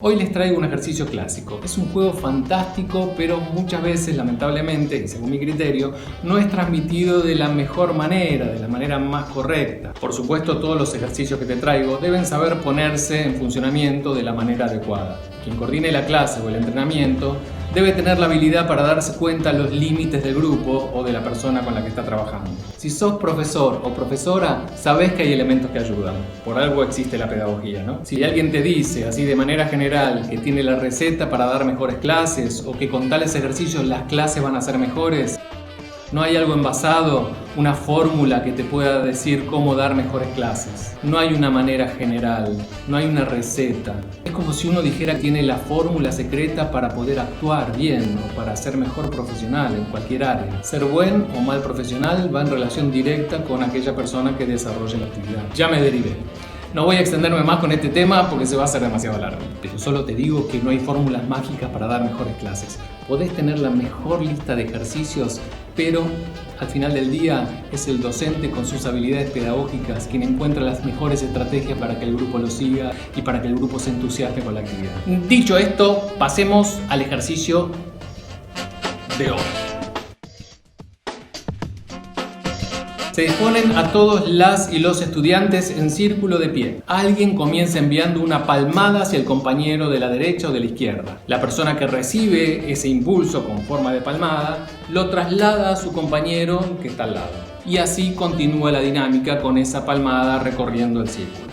Hoy les traigo un ejercicio clásico. Es un juego fantástico, pero muchas veces, lamentablemente, y según mi criterio, no es transmitido de la mejor manera, de la manera más correcta. Por supuesto, todos los ejercicios que te traigo deben saber ponerse en funcionamiento de la manera adecuada. Quien coordine la clase o el entrenamiento debe tener la habilidad para darse cuenta de los límites del grupo o de la persona con la que está trabajando. Si sos profesor o profesora, sabés que hay elementos que ayudan. Por algo existe la pedagogía, ¿no? Si alguien te dice, así de manera general, que tiene la receta para dar mejores clases o que con tales ejercicios las clases van a ser mejores, no hay algo envasado, una fórmula que te pueda decir cómo dar mejores clases. No hay una manera general, no hay una receta. Es como si uno dijera que tiene la fórmula secreta para poder actuar bien o para ser mejor profesional en cualquier área. Ser buen o mal profesional va en relación directa con aquella persona que desarrolla la actividad. Ya me derivé. No voy a extenderme más con este tema porque se va a hacer demasiado largo. Pero solo te digo que no hay fórmulas mágicas para dar mejores clases. Podés tener la mejor lista de ejercicios, pero al final del día es el docente con sus habilidades pedagógicas quien encuentra las mejores estrategias para que el grupo lo siga y para que el grupo se entusiasme con la actividad. Dicho esto, pasemos al ejercicio de hoy. Se disponen a todos las y los estudiantes en círculo de pie. Alguien comienza enviando una palmada hacia el compañero de la derecha o de la izquierda. La persona que recibe ese impulso con forma de palmada lo traslada a su compañero que está al lado. Y así continúa la dinámica con esa palmada recorriendo el círculo.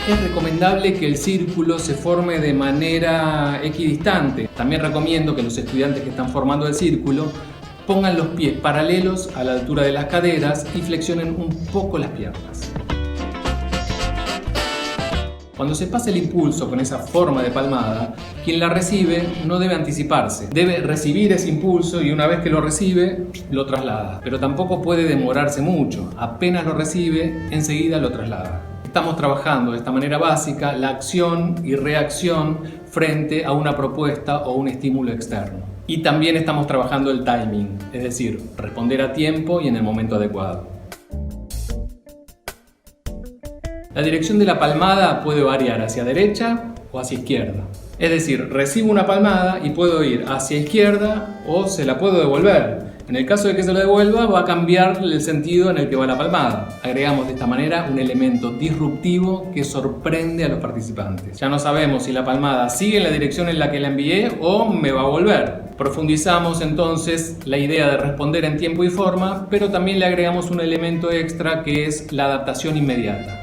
Es recomendable que el círculo se forme de manera equidistante. También recomiendo que los estudiantes que están formando el círculo pongan los pies paralelos a la altura de las caderas y flexionen un poco las piernas. Cuando se pasa el impulso con esa forma de palmada, quien la recibe no debe anticiparse. Debe recibir ese impulso y una vez que lo recibe, lo traslada. Pero tampoco puede demorarse mucho. Apenas lo recibe, enseguida lo traslada. Estamos trabajando de esta manera básica la acción y reacción frente a una propuesta o un estímulo externo. Y también estamos trabajando el timing, es decir, responder a tiempo y en el momento adecuado. La dirección de la palmada puede variar hacia derecha o hacia izquierda. Es decir, recibo una palmada y puedo ir hacia izquierda o se la puedo devolver. En el caso de que se lo devuelva, va a cambiar el sentido en el que va la palmada. Agregamos de esta manera un elemento disruptivo que sorprende a los participantes. Ya no sabemos si la palmada sigue en la dirección en la que la envié o me va a volver. Profundizamos entonces la idea de responder en tiempo y forma, pero también le agregamos un elemento extra que es la adaptación inmediata.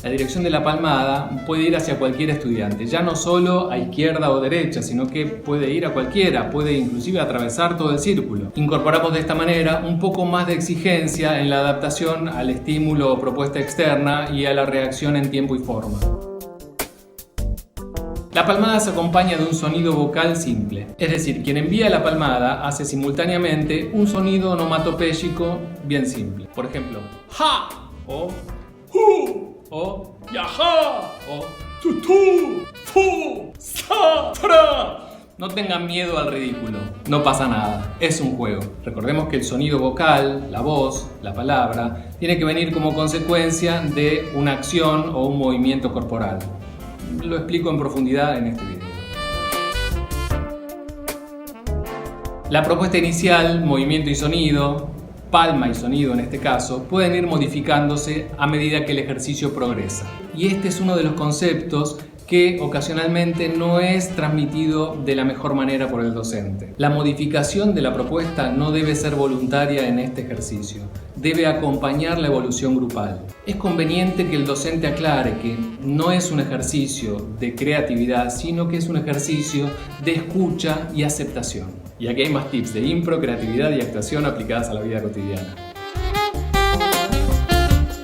La dirección de la palmada puede ir hacia cualquier estudiante, ya no solo a izquierda o derecha, sino que puede ir a cualquiera, puede inclusive atravesar todo el círculo. Incorporamos de esta manera un poco más de exigencia en la adaptación al estímulo o propuesta externa y a la reacción en tiempo y forma. La palmada se acompaña de un sonido vocal simple, es decir, quien envía la palmada hace simultáneamente un sonido onomatopéyico bien simple. Por ejemplo, ja o hu o yaja o tutu fu sa tra. No tengan miedo al ridículo, no pasa nada, es un juego. Recordemos que el sonido vocal, la voz, la palabra, tiene que venir como consecuencia de una acción o un movimiento corporal. Lo explico en profundidad en este video. La propuesta inicial, movimiento y sonido, palma y sonido en este caso, pueden ir modificándose a medida que el ejercicio progresa. Y este es uno de los conceptos que ocasionalmente no es transmitido de la mejor manera por el docente. La modificación de la propuesta no debe ser voluntaria en este ejercicio, debe acompañar la evolución grupal. Es conveniente que el docente aclare que no es un ejercicio de creatividad, sino que es un ejercicio de escucha y aceptación. Y aquí hay más tips de impro, creatividad y actuación aplicadas a la vida cotidiana.